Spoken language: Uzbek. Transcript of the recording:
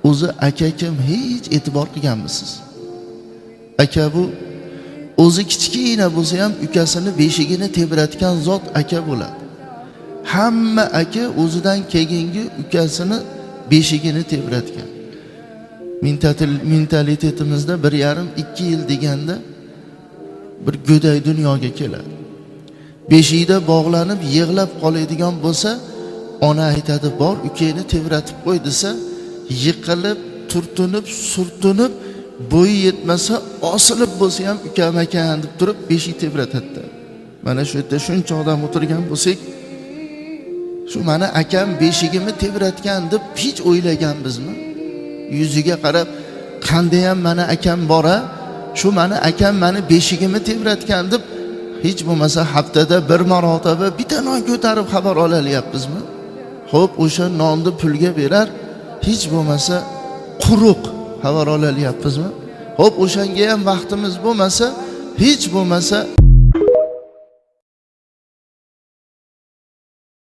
o'zi aka kim hech e'tibor qilganmisiz? Aka bu o'zi kichkina bo'lsa ham ukasini beshigini tebratgan zot aka bo'ladi. Hamma aka o'zidan keyingi ukasini beshigini tebratgan. Mentalitetimizda 1,5-2 yil deganda bir go'day dunyoga keladi. Beshikda bog'lanib yig'lab qoladigan bo'lsa, ona aytadi, "Bor, ukangni tebratib qo'y" desa, yiqilib, turtinib, surtinib, bo'yi yetmasa, osilib bo'lsa ham ukam ekan deb turib beshik tebratadi. Mana shu yerda shuncha odam o'tirgan bo'lsak, shu mana akam beshigimni tebratgan deb hech o'ylaganmizmi? Yuziga qarab, qanday ham mana akam bora, shu mana akam meni beshigimni tebratgan deb hech bo'lmasa haftada bir marotaba bitta non ko'tarib xabar olalyapmizmi? Xo'p, o'sha nonni pulga berar, hech bo'lmasa quruq xabar olalyapmizmi? Xo'p, o'shanga ham vaqtimiz bo'lmasa, hech bo'lmasa